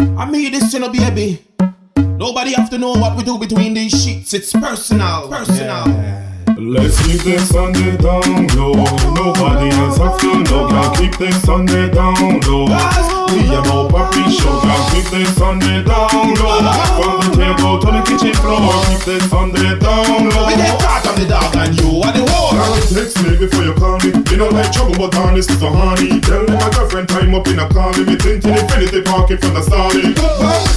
I made this, you know, baby. Nobody have to know what we do between these sheets. It's personal. Yeah. Let's keep this on the down low. Nobody else have to know. Can't keep this on the down low. We are no puppy show. Can't keep this on the down low. From the table to the kitchen floor. Keep this on the down low. We get caught on the dog and you are the whore. Text me before you call me. You don't like trouble, but honest is so honey. Tell me my girlfriend time up in a car. Me tinted infinity parking from the starting.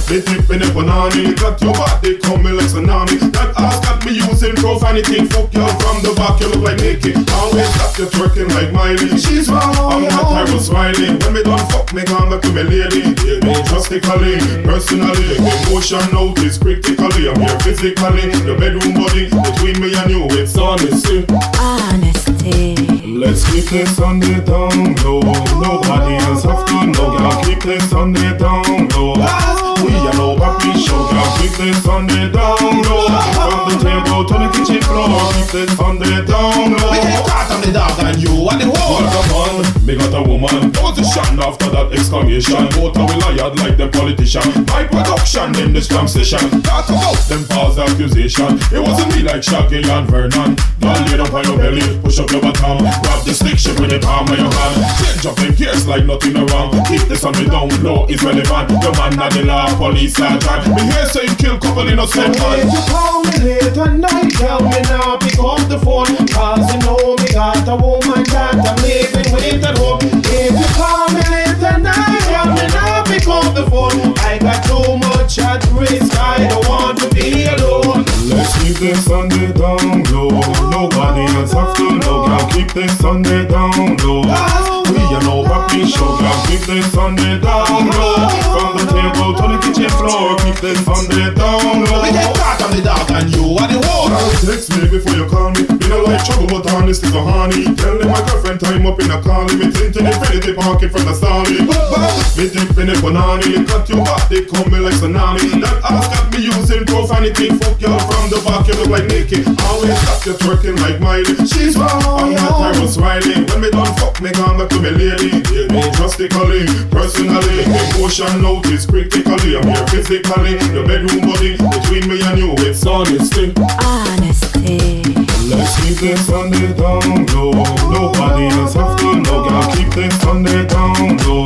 They dip in a banana. Got your body coming like tsunami. That ass got me using profanity. Fuck you from the back, you look like Mickey. Always got you twerking like Miley. She's wrong, I'm not terrible smiling. When me done fuck me, come back to me lady. Me drastically, personally. Emotion notice critically. I'm here physically. The bedroom body between me and you, it's honesty. Honesty. Let's keep this on the down low. Nobody else have to know. Can't keep this on the down low. We are no puppy show. Can't keep this on the down low. From the table to the kitchen floor. Keep this on the down low. We get caught on the dog and you are the whore. What a man, me got a woman. Position after that exclamation. Both are we lied like them politician. My production in this jam session. Talk about them false accusation. It wasn't me like Shaggy and Vernon. Girl, lay down on your belly, push up your bottom. Grab the stick, shit with the palm of your hand. Change up in case like nothing wrong. Keep this on the down low, is relevant. The man not the law, police sergeant. Me hear say you kill couple innocent man. If you call me late at night, tell me now pick up the phone. Cause you know me got a woman that I'm leaving with at home. If you call me late at night, tell me now pick up the phone. I got too much at risk, I don't want to be alone. Let's keep this on the down low. Nobody else have to know. Can't keep this on the down low. We are no puppy show. Can't keep this on the down low. From the table to the kitchen floor. Keep this on the down low. We get caught on the dog and you are the whore. Text me before you call me. You don't like trouble, but honest is so honey. Tell me my girlfriend time up in a car. Me tinted infinity parking from the starting. Me dip in a banana. Cut your body coming like tsunami. That ass got me using profanity. Fuck you from the back, you look like Mickey. Always got you twerking like Miley. She's wrong, I'm not terrible smiling. When me done fuck me, come back to me lady. Me drastically, personally. Emotion notice critically. I'm here physically. The bedroom body between me and you, it's honesty. Honesty. Let's keep this on the down low. Nobody else have to know. Can't keep this on the down low.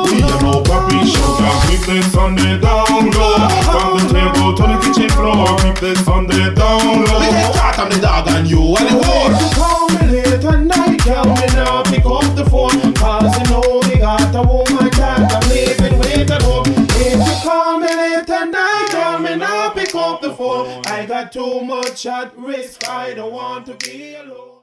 We are no puppy show. Can't keep this on the down low. From the table to the kitchen floor. Keep this on the down low. We get caught on the dog and you are the whore. If you call me late at night, tell me now pick up the phone. Cause you know me got a woman that I'm leaving with at home. If you call me late at night, tell me now pick up the phone. I got too much at risk, I don't want to be alone.